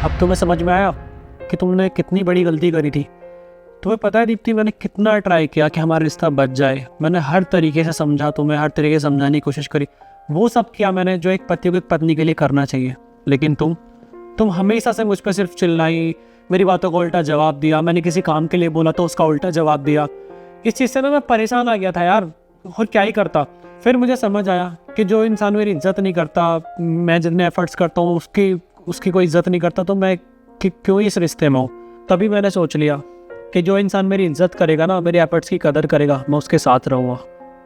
अब तुम्हें समझ में आया कि तुमने कितनी बड़ी गलती करी थी। तुम्हें पता है दीप्ति, मैंने कितना ट्राई किया कि हमारा रिश्ता बच जाए। मैंने हर तरीके से समझा तुम्हें, हर तरीके से समझाने की कोशिश करी। वो सब किया मैंने जो एक पति को एक पत्नी के लिए करना चाहिए। लेकिन तुम हमेशा से मुझ पर सिर्फ चिल्लाई, मेरी बातों को उल्टा जवाब दिया। मैंने किसी काम के लिए बोला तो उसका उल्टा जवाब दिया। इस चीज़ से ना मैं परेशान आ गया था यार, और क्या ही करता। फिर मुझे समझ आया कि जो इंसान मेरी इज्जत नहीं करता, मैं जितने एफर्ट्स करता हूँ उसकी कोई इज्जत नहीं करता, तो मैं क्यों इस रिश्ते में हूँ। तभी मैंने सोच लिया कि जो इंसान मेरी इज्जत करेगा ना, मेरे एफर्ट्स की कदर करेगा, मैं उसके साथ रहूँगा।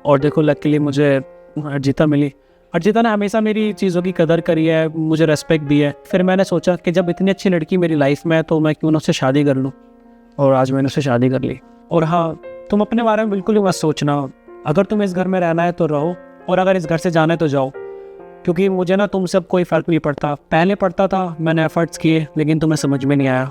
और देखो लकीली मुझे अर्जिता मिली। अर्जिता ने हमेशा मेरी चीज़ों की कदर करी है, मुझे रेस्पेक्ट दी है। फिर मैंने सोचा कि जब इतनी अच्छी लड़की मेरी लाइफ में है तो मैं क्यों ना उससे शादी कर लूँ, और आज मैंने उससे शादी कर ली। और हाँ, तुम अपने बारे में बिल्कुल ही मत सोचना। अगर तुम इस घर में रहना है तो रहो, और अगर इस घर से जाना है तो जाओ, क्योंकि मुझे ना तुमसे अब कोई फ़र्क नहीं पड़ता। पहले पड़ता था, मैंने एफर्ट्स किए लेकिन तुम्हें समझ में नहीं आया,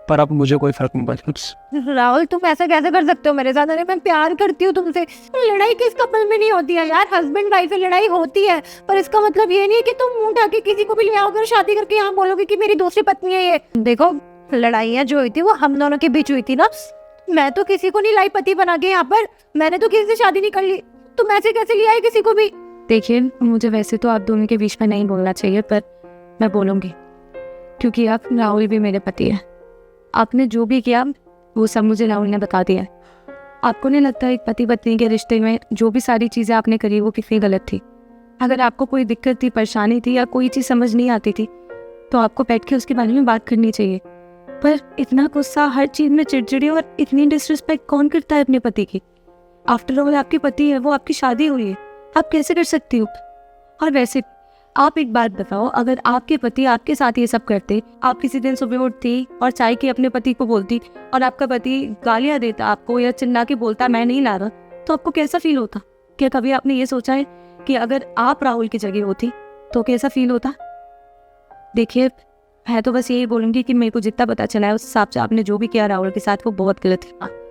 पर अब मुझे कोई फ़र्क नहीं पड़ता। राहुल, तुम ऐसा कैसे कर सकते हो मेरे साथ? अरे मैं प्यार करती हूँ तुमसे। लड़ाई किस कपल में नहीं होती है यार? हस्बैंड वाइफ में लड़ाई होती है, पर इसका मतलब ये नहीं है कि तुम मुंह ढाके किसी को भी ले आओगे और शादी करके यहाँ बोलोगे कि मेरी दूसरी पत्नी है ये। देखो, लड़ाइयाँ जो हुई थी वो हम दोनों के बीच हुई थी ना। मैं तो किसी को नहीं लाई पति बना के यहाँ पर। मैंने तो किसी से शादी नहीं कर ली। तुम ऐसे कैसे ले आए किसी को भी? देखिए, मुझे वैसे तो आप दोनों के बीच में नहीं बोलना चाहिए, पर मैं बोलूँगी, क्योंकि आप राहुल भी मेरे पति है। आपने जो भी किया वो सब मुझे राहुल ने बता दिया है। आपको नहीं लगता एक पति पत्नी के रिश्ते में जो भी सारी चीज़ें आपने करी वो कितनी गलत थी? अगर आपको कोई दिक्कत थी, परेशानी थी, या कोई चीज़ समझ नहीं आती थी, तो आपको बैठ के उसके बारे में बात करनी चाहिए। पर इतना गुस्सा, हर चीज़ में चिड़चिड़ी और इतनी डिसरिस्पेक्ट कौन करता है अपने पति की? आफ्टर ऑल आपके पति है, वो आपकी शादी हुई है, आप कैसे कर सकती हो? और वैसे आप एक बात बताओ, अगर आपके पति आपके साथ ये सब करते, आप किसी दिन सुबह उठती और चाय के अपने पति को बोलती और आपका पति गालियां देता आपको या चिल्ला के बोलता मैं नहीं ला रहा, तो आपको कैसा फील होता? क्या कभी आपने ये सोचा है कि अगर आप राहुल की जगह होती तो कैसा फील होता? देखिए, मैं तो बस यही बोलूँगी कि मेरे को जितना पता चला है उस हिसाब से आपने जो भी किया राहुल के साथ वो बहुत गलत है।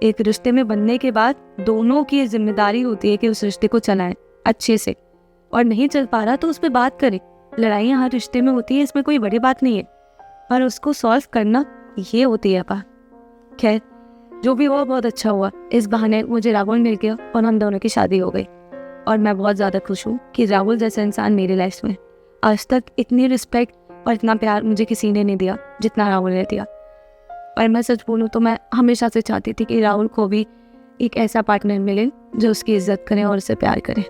एक रिश्ते में बनने के बाद दोनों की जिम्मेदारी होती है कि उस रिश्ते को चलाएं अच्छे से, और नहीं चल पा रहा तो उस पर बात करें। लड़ाइयाँ हर रिश्ते में होती है, इसमें कोई बड़ी बात नहीं है, पर उसको सॉल्व करना ये होती है पा। खैर, जो भी हुआ बहुत अच्छा हुआ। इस बहाने मुझे राहुल मिल गया और हम दोनों की शादी हो गई, और मैं बहुत ज़्यादा खुश हूँ कि राहुल जैसा इंसान मेरी लाइफ में। आज तक इतनी रिस्पेक्ट और इतना प्यार मुझे किसी ने नहीं दिया जितना राहुल ने दिया। और मैं सच बोलूँ तो मैं हमेशा से चाहती थी कि राहुल को भी एक ऐसा पार्टनर मिले जो उसकी इज्जत करे और उसे प्यार करे।